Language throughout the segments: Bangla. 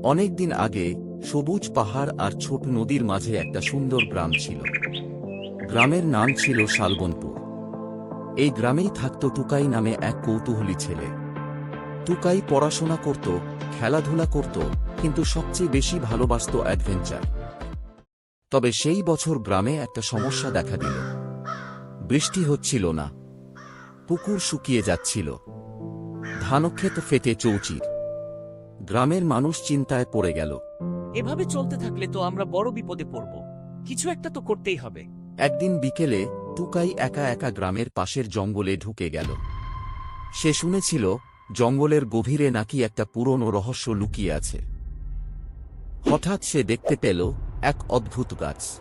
অনেক দিন আগে সবুজ পাহাড় আর ছোট নদীর মাঝে একটা সুন্দর গ্রাম ছিল। গ্রামের নাম ছিল শালবনপুর। এই গ্রামেই থাকত টুকাই নামে এক কৌতূহলী ছেলে। টুকাই পড়াশোনা করত, খেলাধুলা করত, কিন্তু সবচেয়ে বেশি ভালোবাসত অ্যাডভেঞ্চার। তবে সেই বছর গ্রামে একটা সমস্যা দেখা দিল। বৃষ্টি হচ্ছিল না, পুকুর শুকিয়ে যাচ্ছিল, ধানক্ষেত ফেটে চৌচির। গ্রামের মানুষ চিন্তায় পড়ে গেল। এভাবে চলতে থাকলে তো আমরা বড় বিপদে পড়ব। কিছু একটা তো করতেই হবে। একদিন বিকেলে টুকাই একা একা গ্রামের পাশের জঙ্গলে ঢুকে গেল। সে শুনেছিল জঙ্গলের গভীরে নাকি একটা পুরনো রহস্য লুকিয়ে আছে। হঠাৎ সে দেখতে পেল এক অদ্ভুত গাছ।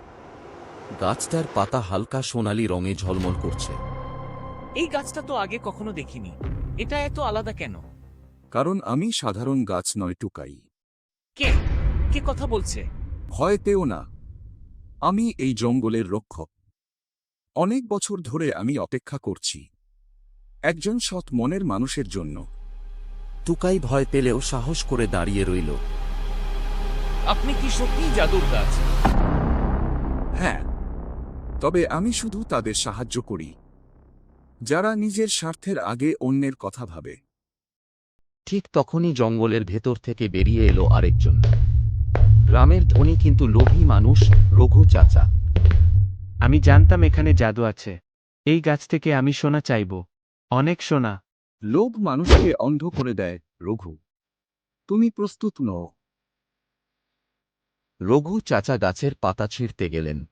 গাছটার পাতা হালকা সোনালি রঙে ঝলমল করছে। এই গাছটা তো আগে কখনো দেখিনি। এটা এত আলাদা কেন? কারণ আমি সাধারণ গাছ নয় টুকাই। কে কে কথা বলছে? ভয় পেও না, আমি এই জঙ্গলের রক্ষক। অনেক বছর ধরে আমি অপেক্ষা করছি একজন সৎ মনের মানুষের জন্য। টুকাই ভয় পেলেও সাহস করে দাঁড়িয়ে রইল। আপনি কি সত্যিই জাদুর গাছ? হ্যাঁ, তবে আমি শুধু তাদের সাহায্য করি যারা নিজের স্বার্থের আগে অন্যের কথা ভাবে। ঠিক তখনই জঙ্গলের ভেতর থেকে বেরিয়ে এলো আরেকজন। গ্রামের ধনী কিন্তু লোভী মানুষ, রঘু চাচা। আমি জানতাম এখানে জাদু আছে। এই গাছ থেকে আমি সোনা চাইব, অনেক সোনা। লোভ মানুষকে অন্ধ করে দেয় রঘু। তুমি প্রস্তুত নও। রঘু চাচা গাছের পাতা ছিঁড়তে গেলেন।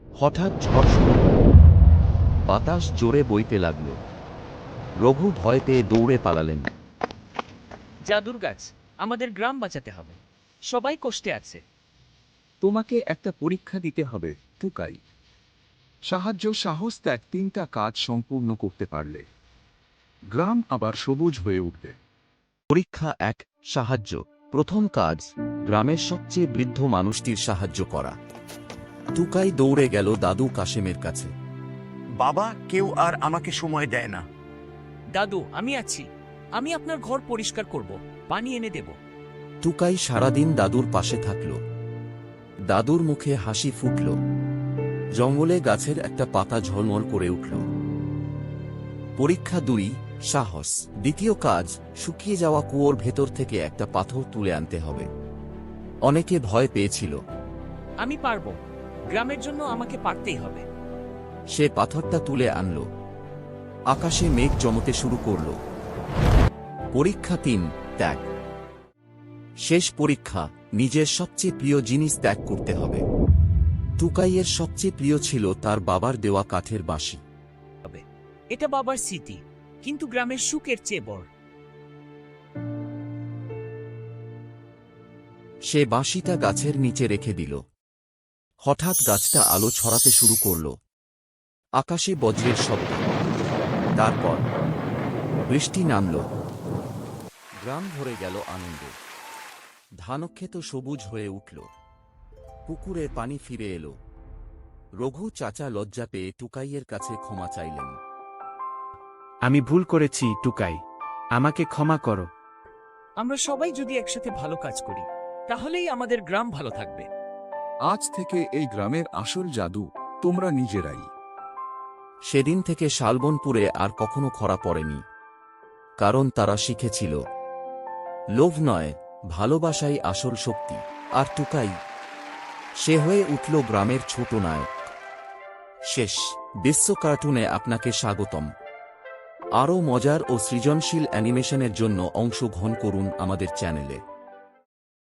হঠাৎ ঝড় শুরু হল। বাতাস জোরে বইতে লাগল। রঘু ভয় পেয়ে দৌড়ে পালালেন। জাদুর গাছ, আমাদের গ্রাম বাঁচাতে হবে। সবাই কষ্টে আছে। তোমাকে একটা পরীক্ষা দিতে হবে টুকাই। সাহায্য, সাহস, ত্যাগ, তিনটা কাজ সম্পূর্ণ করতে পারলে গ্রাম আবার সবুজ হয়ে উঠবে। পরীক্ষা 1, সাহায্য। প্রথম কাজ, গ্রামের সবচেয়ে বৃদ্ধ মানুষটির সাহায্য করা। টুকাই দৌড়ে গেল দাদু কাশেমের কাছে। বাবা, কেউ আর আমাকে সময় দেয় না। দাদু, আমি আছি। আমি আপনার ঘর পরিষ্কার করব, পানি এনে দেব। টুকাই সারাদিন দাদুর পাশে থাকল। দাদুর মুখে হাসি ফুটল। জঙ্গলে গাছের একটা পাতা ঝলমল করে উঠল। পরীক্ষা 2, সাহস। দ্বিতীয় কাজ, শুকিয়ে যাওয়া কুয়োর ভেতর থেকে একটা পাথর তুলে আনতে হবে। অনেকে ভয় পেয়েছিল। আমি পারব। গ্রামের জন্য আমাকে পারতেই হবে। সে পাথরটা তুলে আনল। আকাশে মেঘ জমতে শুরু করল। পরীক্ষা 3, ত্যাগ। শেষ পরীক্ষা, নিজের সবচেয়ে প্রিয় জিনিস ত্যাগ করতে হবে। টুকাইয়ের সবচেয়ে প্রিয় ছিল তার বাবার দেওয়া কাঠের বাঁশি। এটা বাবার স্মৃতি, কিন্তু গ্রামের সুখের চেয়ে বড়। সে বাঁশিটা গাছের নিচে রেখে দিল। হঠাৎ গাছটা আলো ছড়াতে শুরু করল। আকাশে বজ্রের শব্দ। তারপর বৃষ্টি নামল। গ্রাম ভরে গেল আনন্দে। ধানক্ষেত সবুজ হয়ে উঠল। পুকুরে পানি ফিরে এলো। রঘু চাচা লজ্জা পেয়ে টুকাইয়ের কাছে ক্ষমা চাইলেন। আমি ভুল করেছি টুকাই, আমাকে ক্ষমা করো। আমরা সবাই যদি একসাথে ভালো কাজ করি, তাহলেই আমাদের গ্রাম ভালো থাকবে। আজ থেকে এই গ্রামের আসল জাদু তোমরা নিজেরাই। সেদিন থেকে শালবনপুরে আর কখনো খরা পড়েনি। কারণ তারা শিখেছিল, লোভ নয়, ভালোবাসাই আসল শক্তি। আর টুকাই, সে হয়ে উঠল গ্রামের ছোট নায়ক। শেষ। বিশ্ব কার্টুনে আপনাকে স্বাগতম। আরও মজার ও সৃজনশীল অ্যানিমেশনের জন্য অংশগ্রহণ করুন আমাদের চ্যানেলে।